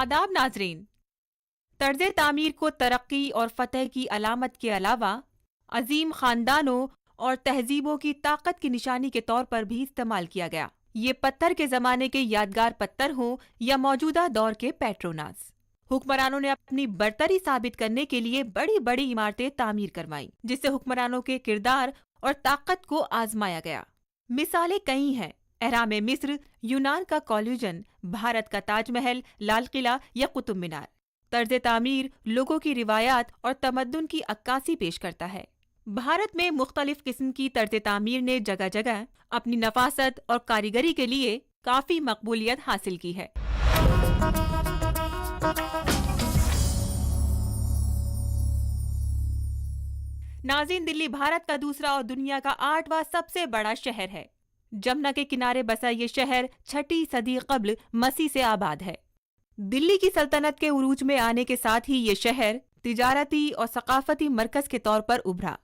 आदाब नाजरीन। तर्ज तामीर को तरक्की और फतह की अलामत के अलावा अजीम खानदानों और तहजीबों की ताकत की निशानी के तौर पर भी इस्तेमाल किया गया। ये पत्थर के जमाने के यादगार पत्थर हों या मौजूदा दौर के पेट्रोनास, हुक्मरानों ने अपनी बर्तरी साबित करने के लिए बड़ी बड़ी इमारतें तामीर करवाईं, जिससे हुक्मरानों के किरदार और ताकत को आजमाया गया। मिसालें कई हैं। एहराम मिस्र, यूनान का कॉल्यूजन, भारत का ताजमहल, लाल किला या कुतुब मीनार। तर्ज तामीर लोगों की रिवायात और तमद्दुन की अक्कासी पेश करता है। भारत में मुख्तलिफ किस्म की तर्ज तामीर ने जगह जगह अपनी नफासत और कारीगरी के लिए काफी मकबूलियत हासिल की है। नाज़रीन, दिल्ली भारत का दूसरा और दुनिया का 8वां सबसे बड़ा शहर है। जमुना के किनारे बसा ये शहर 6ठी सदी कब्ल मसीह से आबाद है। दिल्ली की सल्तनत के उरूज में आने के साथ ही ये शहर तिजारती और सकाफती मरकज के तौर पर उभरा।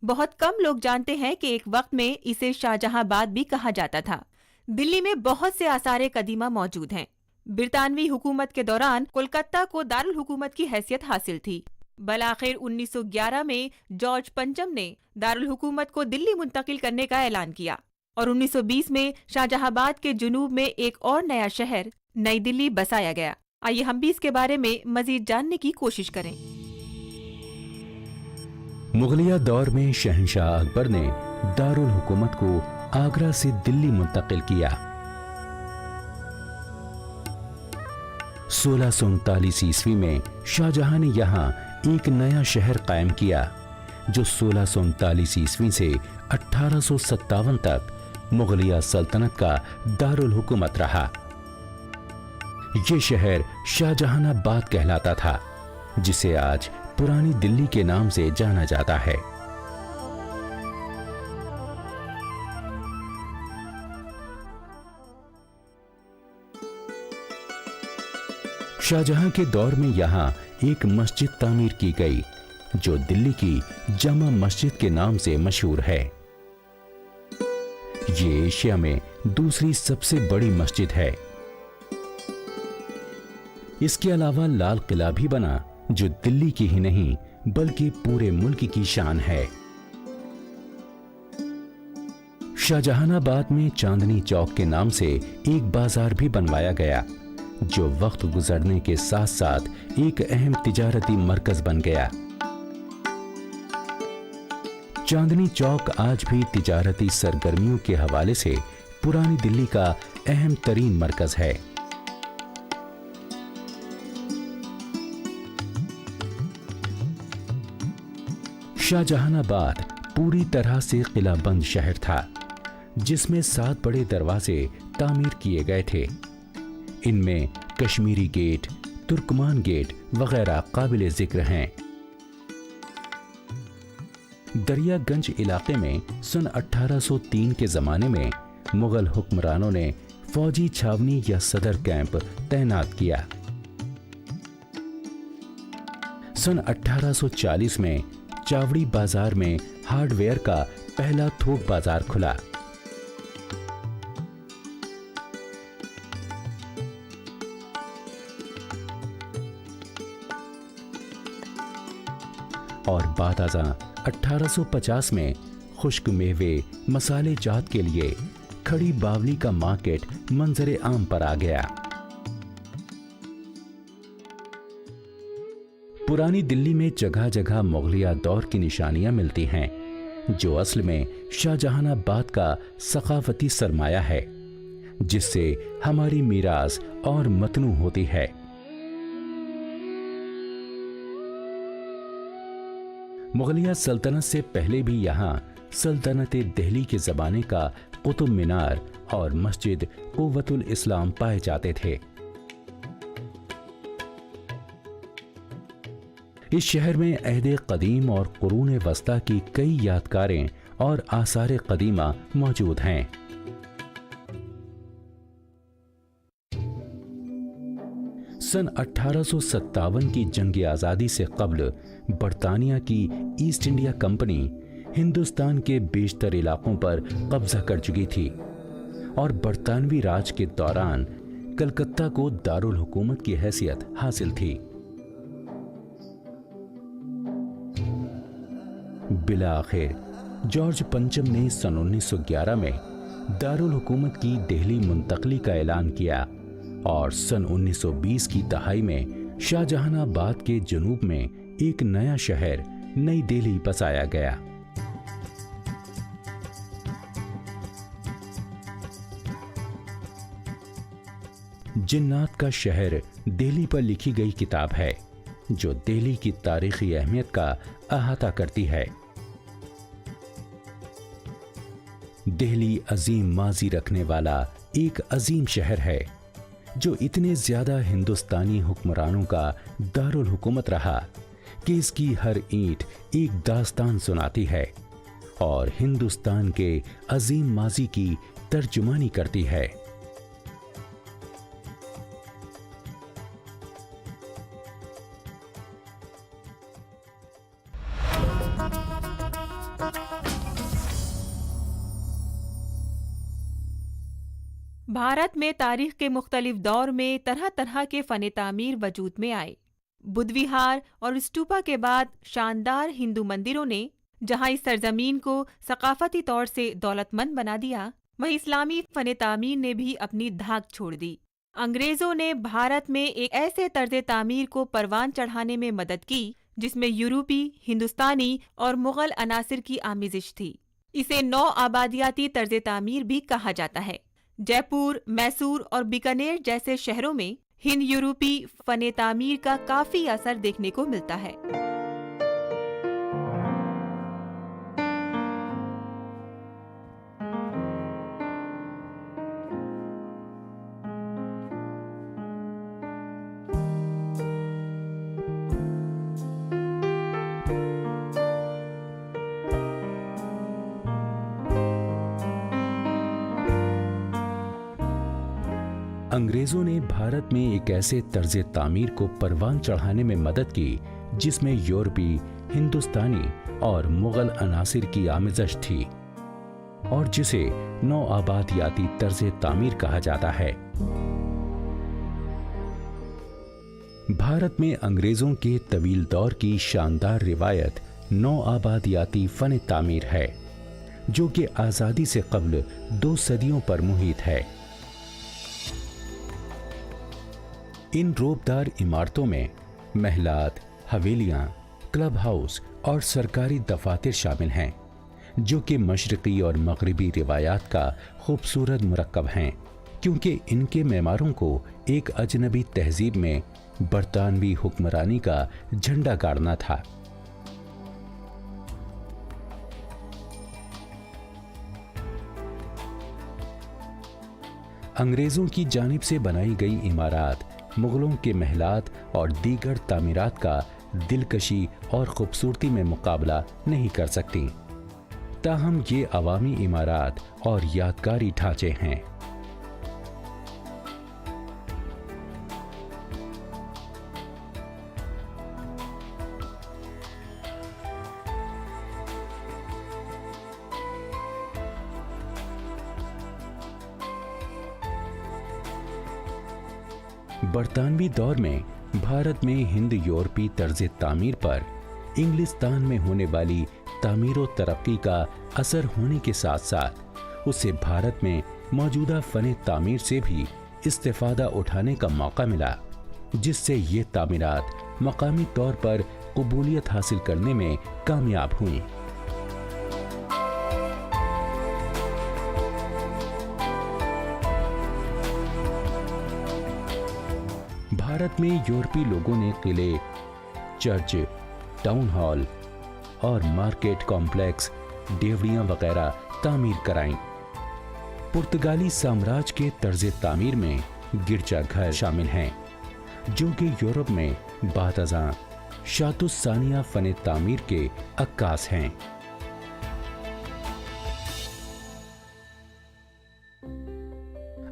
बहुत कम लोग जानते हैं कि एक वक्त में इसे शाहजहांबाद भी कहा जाता था। दिल्ली में बहुत से आसारे कदीमा मौजूद हैं। ब्रितानवी हुकूमत के दौरान कोलकाता को दारुल हुकूमत की हैसियत हासिल थी। बलाखिर 1911 में जॉर्ज पंचम ने दारुल हुकूमत को दिल्ली मुंतकिल करने का ऐलान किया और 1920 में शाहजहांबाद के जुनूब में एक और नया शहर नई दिल्ली बसाया गया। आइए हम भी इसके बारे में मजीद जानने की कोशिश करें। मुगलिया दौर में शहंशाह अकबर ने दारुल हुकूमत को आगरा से दिल्ली मुंतकिल किया। 1639 ईस्वी में शाहजहां ने यहाँ एक नया शहर कायम किया, जो 1639 ईस्वी से 1857 तक मुगलिया सल्तनत का दारुल हुकूमत रहा। ये शहर शाहजहानाबाद कहलाता था, जिसे आज पुरानी दिल्ली के नाम से जाना जाता है। शाहजहां के दौर में यहाँ एक मस्जिद तामीर की गई, जो दिल्ली की जामा मस्जिद के नाम से मशहूर है। ये एशिया में दूसरी सबसे बड़ी मस्जिद है। इसके अलावा लाल किला भी बना, जो दिल्ली की ही नहीं बल्कि पूरे मुल्क की शान है। शाहजहानाबाद में चांदनी चौक के नाम से एक बाजार भी बनवाया गया, जो वक्त गुजरने के साथ साथ एक अहम तिजारती मरकज बन गया। चांदनी चौक आज भी तिजारती सरगर्मियों के हवाले से पुरानी दिल्ली का अहम तरीन मरकज है। शाहजहानाबाद पूरी तरह से किलाबंद शहर था, जिसमें 7 बड़े दरवाजे तामीर किए गए थे। इनमें कश्मीरी गेट, तुर्कमान गेट वगैरह काबिले जिक्र हैं। दरियागंज इलाके में सन 1803 के जमाने में मुगल हुक्मरानों ने फौजी छावनी या सदर कैंप तैनात किया। सन 1840 में चावड़ी बाजार में हार्डवेयर का पहला थोक बाजार खुला। और बादआज़ां 1850 में खुश्क मेवे मसाले जात के लिए खड़ी बावली का मार्केट मंजरे आम पर आ गया। पुरानी दिल्ली में जगह जगह मुगलिया दौर की निशानियां मिलती हैं, जो असल में शाहजहानाबाद का सकाफती सरमाया है, जिससे हमारी मीरास और मतनू होती है। मुगलिया सल्तनत से पहले भी यहाँ सल्तनत दिल्ली के ज़माने का कुतुब मीनार और मस्जिद कुव्वतुल इस्लाम पाए जाते थे। इस शहर में अहद कदीम और कुरून वस्ता की कई यादगारें और आसार कदीमा मौजूद हैं। सन 1857 की जंग आज़ादी से कब्ल बरतानिया की ईस्ट इंडिया कंपनी हिंदुस्तान के बेशतर इलाकों पर कब्जा कर चुकी थी और बरतानवी राज के दौरान कलकत्ता को दारुल हुकूमत की हैसियत हासिल थी। बिला आखिर जॉर्ज पंचम ने सन 1911 में दारुल हुकूमत की दिल्ली मुंतकली का ऐलान किया और सन 1920 की दहाई में शाहजहानाबाद के जनूब में एक नया शहर नई दिल्ली बसाया गया। जिन्नात का शहर दिल्ली पर लिखी गई किताब है जो दिल्ली की तारीखी अहमियत का अहाता करती है। दिल्ली अजीम माजी रखने वाला एक अजीम शहर है जो इतने ज्यादा हिंदुस्तानी हुक्मरानों का दारुल हुकूमत रहा कि इसकी हर ईंट एक दास्तान सुनाती है और हिंदुस्तान के अजीम माजी की तर्जुमानी करती है। भारत में तारीख के मुख्तलिफ दौर में तरह तरह के फ़न तामीर वजूद में आए। बुद्ध विहार और स्तूपा के बाद शानदार हिंदू मंदिरों ने जहां इस सरजमीन को सकाफती तौर से दौलतमंद बना दिया, वहीं इस्लामी फ़न तामीर ने भी अपनी धाक छोड़ दी। अंग्रेज़ों ने भारत में एक ऐसे तर्ज तामीर को परवान चढ़ाने में मदद की जिसमें यूरोपी, हिंदुस्तानी और मुग़ल अनासिर की आमिज़िश थी। इसे नौ आबादियाती तर्ज तामीर भी कहा जाता है। जयपुर, मैसूर और बीकानेर जैसे शहरों में हिंद यूरोपी फ़न तामीर का काफी असर देखने को मिलता है। अंग्रेजों ने भारत में एक ऐसे तर्ज तामीर को परवान चढ़ाने में मदद की जिसमें यूरोपी, हिंदुस्तानी और मुगल अनासिर की आमिज़श थी और जिसे नौ आबादियाती तर्ज तामीर कहा जाता है। भारत में अंग्रेजों के तवील दौर की शानदार रिवायत नौ आबादियाती फ़न तामीर है जो कि आज़ादी से कब्ल 2 सदियों पर मुहित है। इन रोबदार इमारतों में महलात, हवेलियां, क्लब हाउस और सरकारी दफातर शामिल हैं जो कि मशरक़ी और मगरबी रिवायात का खूबसूरत मुरक्कब हैं क्योंकि इनके मेमारों को एक अजनबी तहजीब में बरतानवी हुक्मरानी का झंडा गाड़ना था। अंग्रेजों की जानिब से बनाई गई इमारत मुगलों के महलात और दीगर तामीरात का दिलकशी और खूबसूरती में मुकाबला नहीं कर सकती। ताहम ये अवामी इमारत और यादगारी ढांचे हैं। बरतानवी दौर में भारत में हिंद यूरोपी तर्ज तामीर पर इंग्लिस्तान में होने वाली तामीर तरक्की का असर होने के साथ साथ उसे भारत में मौजूदा फ़न तामीर से भी इस्तेफादा उठाने का मौका मिला जिससे ये तामीरात मकामी तौर पर कबूलियत हासिल करने में कामयाब हुई। भारत में यूरोपी लोगों ने किले, चर्च, टाउन हॉल और मार्केट कॉम्प्लेक्स, डेवड़ियां वगैरह तामीर कराईं। पुर्तगाली साम्राज्य के तर्ज तामीर में गिरजाघर शामिल हैं जो कि यूरोप में बातज़ां शातुस्सानिया फ़न तामीर के अक्कास हैं।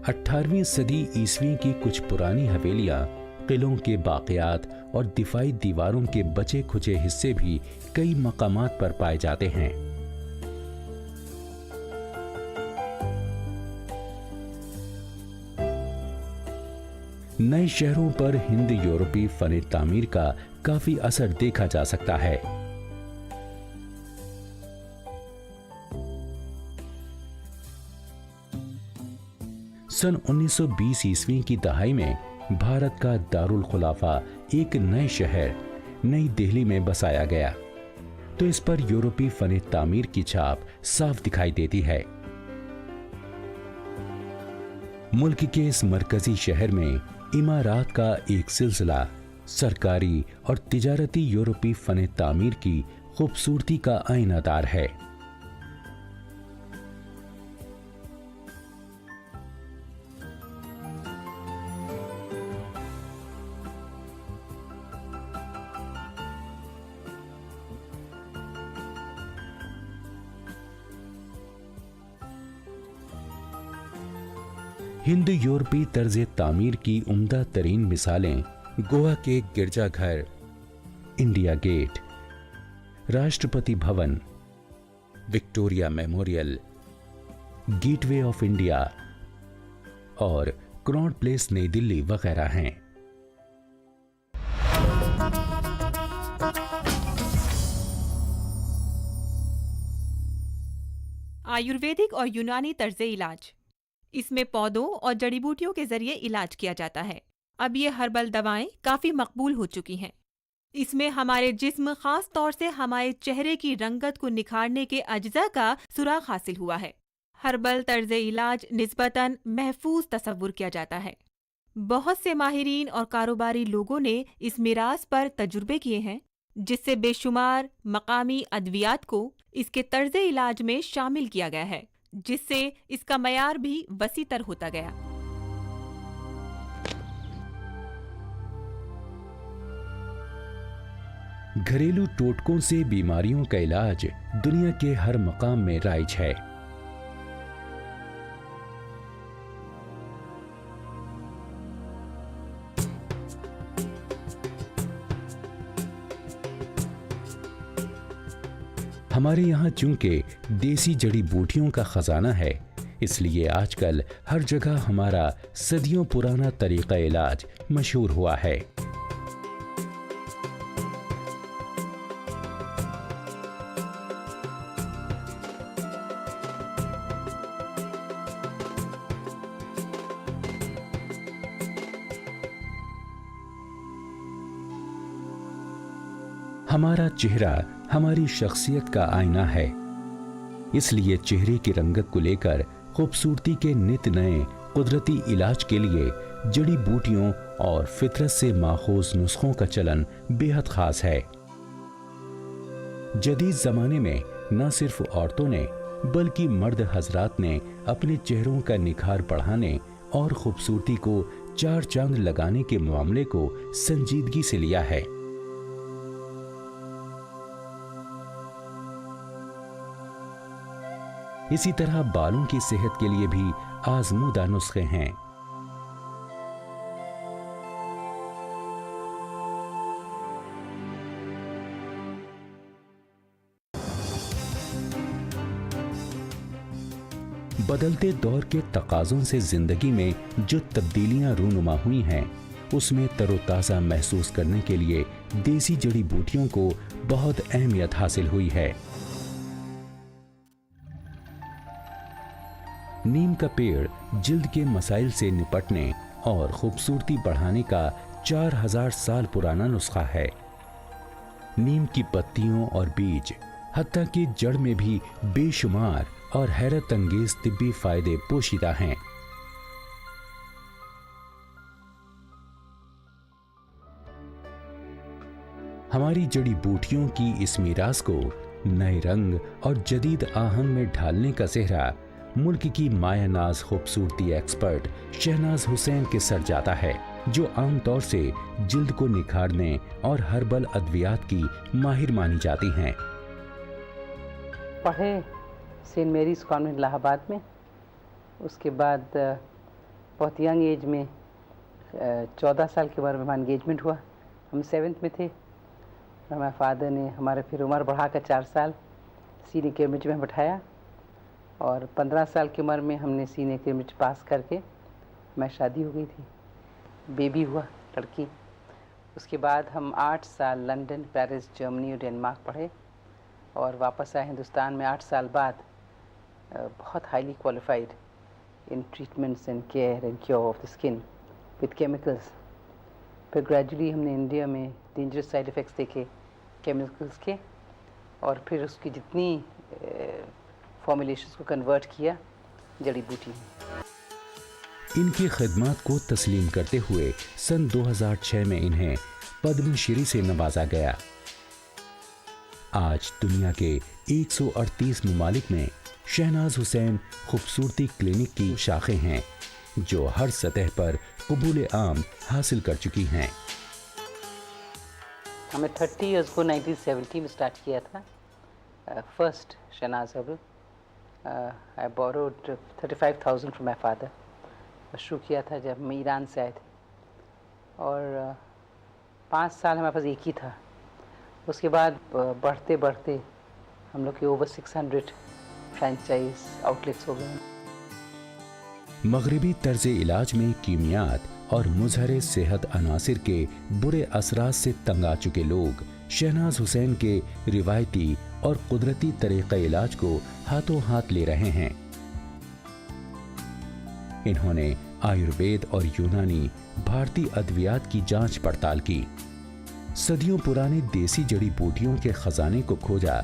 18वीं सदी ईस्वी की कुछ पुरानी हवेलियां, किलों के बाक़ियात और दिफाई दीवारों के बचे खुचे हिस्से भी कई मकामात पर पाए जाते हैं। नए शहरों पर हिंद यूरोपी फन तामीर का काफी असर देखा जा सकता है। सन 1920 ईस्वी की दहाई में भारत का दारुल खुलाफा एक नए शहर नई दिल्ली में बसाया गया, तो इस पर यूरोपी फन तामीर की छाप साफ दिखाई देती है। मुल्क के इस मरकजी शहर में इमारात का एक सिलसिला सरकारी और तिजारती यूरोपी फन तामीर की खूबसूरती का आईनादार है। हिंद यूरोपी तर्ज तामीर की उम्दा तरीन मिसालें गोवा के गिरजाघर, India gate, Rashtrapati Bhavan, Victoria memorial, gateway of India और क्नॉट प्लेस नई दिल्ली वगैरह हैं। आयुर्वेदिक और यूनानी तर्ज इलाज। इसमें पौधों और जड़ी बूटियों के जरिए इलाज किया जाता है। अब ये हर्बल दवाएं काफी मकबूल हो चुकी हैं। इसमें हमारे जिस्म, खास तौर से हमारे चेहरे की रंगत को निखारने के अज्जा का सुराग हासिल हुआ है। हर्बल तर्ज इलाज निस्बतन महफूज तसव्वुर किया जाता है। बहुत से माहिरीन और कारोबारी लोगों ने इस मिरास पर तजुर्बे किए हैं, जिससे बेशुमार मकामी अद्वियात को इसके तर्ज इलाज में शामिल किया गया है, जिससे इसका मयार भी वसीतर होता गया। घरेलू टोटकों से बीमारियों का इलाज दुनिया के हर मकाम में राइज है। हमारे यहाँ चूंकि देसी जड़ी बूटियों का खजाना है, इसलिए आजकल हर जगह हमारा सदियों पुराना तरीका इलाज मशहूर हुआ है। हमारा चेहरा हमारी शख्सियत का आईना है, इसलिए चेहरे की रंगत को लेकर खूबसूरती के नित नए कुदरती इलाज के लिए जड़ी बूटियों और फितरत से माखूज नुस्खों का चलन बेहद खास है। जदीद जमाने में न सिर्फ औरतों ने बल्कि मर्द हजरात ने अपने चेहरों का निखार बढ़ाने और खूबसूरती को चार चांद लगाने के मामले को संजीदगी से लिया है। इसी तरह बालों की सेहत के लिए भी आजमूदा नुस्खे हैं। बदलते दौर के तकाज़ों से जिंदगी में जो तब्दीलियां रूनुमा हुई हैं, उसमें तरोताज़ा महसूस करने के लिए देसी जड़ी बूटियों को बहुत अहमियत हासिल हुई है। नीम का पेड़ जिल्द के मसाइल से निपटने और खूबसूरती बढ़ाने का 4000 साल पुराना नुस्खा है। नीम की पत्तियों और बीज, हत्ता कि जड़ में भी बेशुमार और हैरत अंगेज तिब्बी फायदे पोशीदा हैं। हमारी जड़ी बूटियों की इस मीरास को नए रंग और जदीद आहंग में ढालने का सेहरा मुल्क की मायानाज खूबसूरती एक्सपर्ट शहनाज हुसैन के सर जाता है, जो आमतौर से जिल्द को निखारने और हर्बल अद्वियात की माहिर मानी जाती हैं। पढ़े सेंट मेरीज कॉन्वेंट इलाहाबाद में। उसके बाद बहुत यंग एज में 14 साल की उम्र में हमारा इंगेजमेंट हुआ। हम 7th में थे। हमारे फादर ने हमारे फिर उम्र बढ़ाकर 4 साल सीनियर केम्ब्रिज में बैठाया और 15 साल की उम्र में हमने सीनियर केम्ब्रिज पास करके मैं शादी हो गई थी। बेबी हुआ, लड़की। उसके बाद हम 8 साल लंदन, पेरिस, जर्मनी और डेनमार्क पढ़े और वापस आए हिंदुस्तान में 8 साल बाद, बहुत highly qualified in treatments and care and cure of the skin with chemicals. फिर ग्रेजुअली हमने इंडिया में डेंजरस साइड इफ़ेक्ट्स देखे केमिकल्स के, और फिर उसकी जितनी फॉर्मुलेशंस को कन्वर्ट किया जड़ी बूटी में। इनकी खिदमत को तस्लीम करते हुए सन 2006 में इन्हें पद्मश्री से नवाजा गया। आज दुनिया के 138 ममालिक में शहनाज हुसैन खूबसूरती क्लिनिक की शाखें हैं जो हर सतह पर कबूल आम हासिल कर चुकी हैं। हमें 30 इयर्स को 1970 में स्टार्ट किया था first Shahnaz herbal. I borrowed 35,000 from my father. शुरू किया था जब हम ईरान से आए थे, और 5 साल हमारे पास एक ही था। उसके बाद बढ़ते बढ़ते हम लोग के ओवर 600 फ्रेंचाइज आउटलेट्स हो गए। मगरिबी तर्ज इलाज में कीमियात और मुजहर सेहत अनासिर के बुरे असरात से तंग आ चुके लोग शहनाज हुसैन के रिवायती और कुदरती तरीक़े इलाज को हाथों हाथ ले रहे हैं। इन्होंने आयुर्वेद और यूनानी भारतीय अद्वियात की जांच पड़ताल की, सदियों पुराने देसी जड़ी बूटियों के खजाने को खोजा।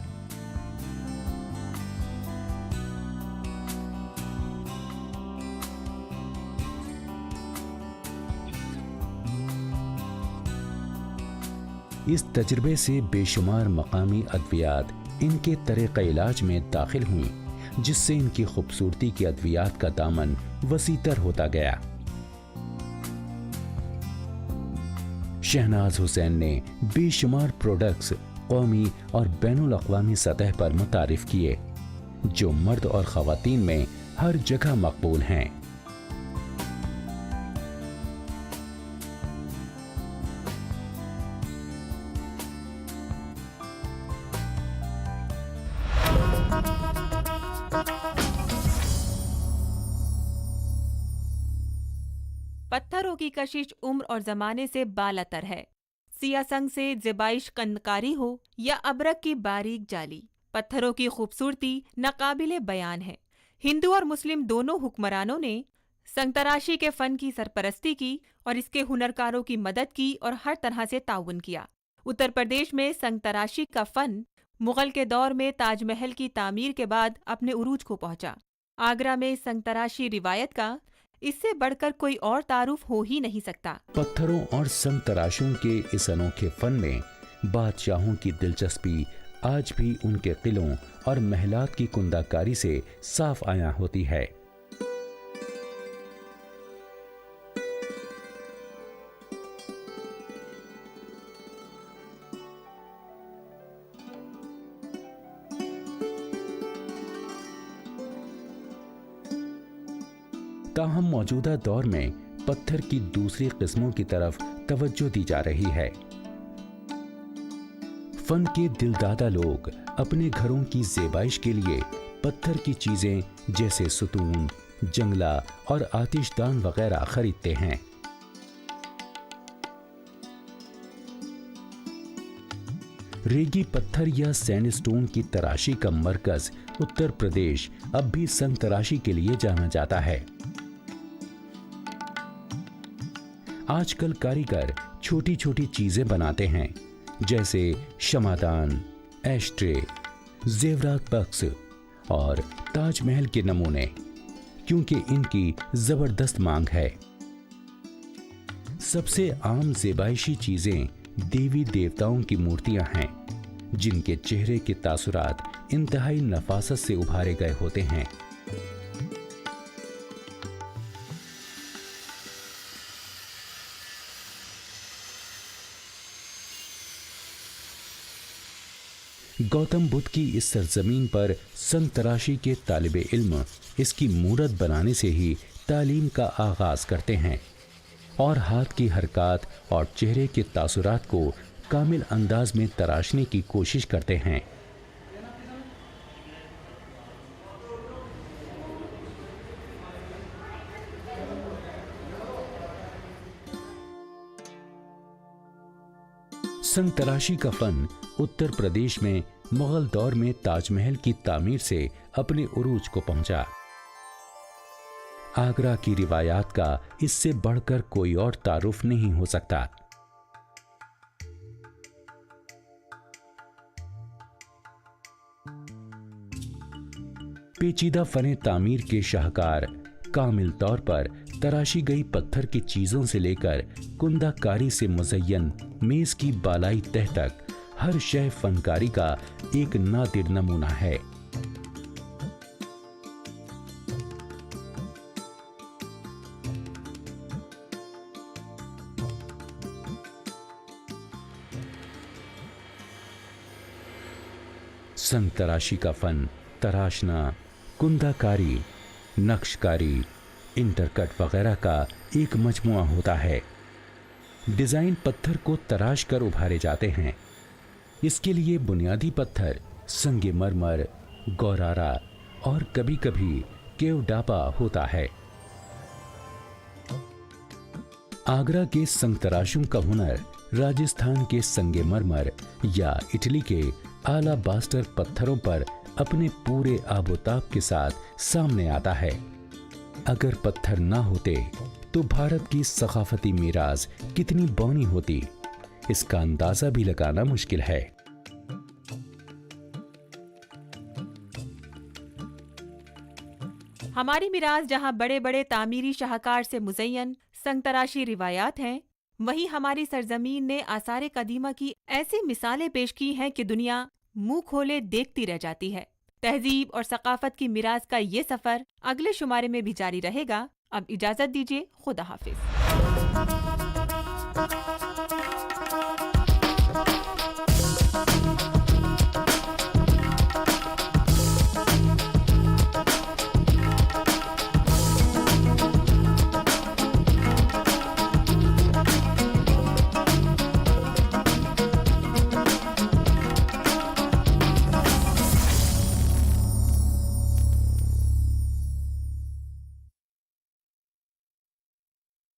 इस तजर्बे से बेशुमार मकामी अद्वियात इनके तरीक़े इलाज में दाखिल हुई, जिससे इनकी खूबसूरती की अद्वियात का दामन वसीतर होता गया। शहनाज हुसैन ने बेशुमार प्रोडक्ट्स कौमी और बैनुल अक़वामी सतह पर मुतारिफ किए, जो मर्द और ख़वातीन में हर जगह मकबूल हैं। पत्थरों की कशिश उम्र और जमाने से बालातर है। सियासंग से ज़िबाइश कंदकारी हो या अबरक की बारीक जाली, पत्थरों की खूबसूरती नाकाबिले बयान है। हिंदू और मुस्लिम दोनों हुक्मरानों ने संगतराशी के फ़न की सरपरस्ती की और इसके हुनरकारों की मदद की और हर तरह से ताउन किया। उत्तर प्रदेश में संगतराशी का फ़न मुग़ल के दौर में ताजमहल की तामीर के बाद अपने उरूज को पहुंचा। आगरा में संगतराशी रिवायत का इससे बढ़कर कोई और तारुफ हो ही नहीं सकता। पत्थरों और संग तराशों के इस अनोखे फन में बादशाहों की दिलचस्पी आज भी उनके किलों और महलात की कुंदाकारी से साफ आया होती है। ताहम मौजूदा दौर में पत्थर की दूसरी किस्मों की तरफ तवज्जो दी जा रही है। फन के दिलदादा लोग अपने घरों की ज़ेबाइश के लिए पत्थर की चीजें जैसे सुतून, जंगला और आतिशदान वगैरह खरीदते हैं। रेगी पत्थर या सैंडस्टोन की तराशी का मरकज उत्तर प्रदेश अब भी संग तराशी के लिए जाना जाता है। आजकल कारीगर छोटी छोटी चीजें बनाते हैं, जैसे शमादान, एस्ट्रे, जेवरात बक्स और ताजमहल के नमूने, क्योंकि इनकी जबरदस्त मांग है। सबसे आम ज़ेबाइशी चीजें देवी देवताओं की मूर्तियां हैं, जिनके चेहरे के तासुरात इंतहाई नफासत से उभारे गए होते हैं। गौतम बुद्ध की इस सरजमीन पर संग तराशी के तालिबे इल्म इसकी मूरत बनाने से ही तालीम का आगाज करते हैं और हाथ की हरकत और चेहरे के तासुरात को कामिल अंदाज में तराशने की कोशिश करते हैं। संग तराशी का फन उत्तर प्रदेश में मुगल दौर में ताजमहल की तामीर से अपने उरूज को पहुंचा। आगरा की रिवायात का इससे बढ़कर कोई और तारुफ नहीं हो सकता। पेचीदा फने तामीर के शाहकार कामिल तौर पर तराशी गई पत्थर की चीजों से लेकर कुंदाकारी से मुज़य्यन मेज की बालाई तह तक हर शय फनकारी का एक नादिर नमूना है। संग तराशी का फन तराशना, कुंदाकारी, नक्शकारी, इंटरकट वगैरह का एक मजमुआ होता है। डिजाइन पत्थर को तराश कर उभारे जाते हैं। इसके लिए बुनियादी पत्थर संगमरमर, गौरारा और कभी-कभी केवडापा होता है। आगरा के संगतराशों का हुनर राजस्थान के संगमरमर या इटली के आलाबास्टर पत्थरों पर अपने पूरे आबोताब के साथ सामने आता है। अगर पत्थर ना होते तो भारत की सकाफती मीरास कितनी बौनी होती, इसका अंदाजा भी लगाना मुश्किल है। हमारी मिराज जहाँ बड़े बड़े तामीरी शाहकार से मुज़य्यन संगतराशी रिवायात हैं, वहीं हमारी सरजमीन ने आसारे कदीमा की ऐसी मिसालें पेश की हैं कि दुनिया मुंह खोले देखती रह जाती है। तहजीब और सकाफत की मिराज का ये सफर अगले शुमारे में भी जारी रहेगा। अब इजाजत दीजिए, खुदा हाफिज।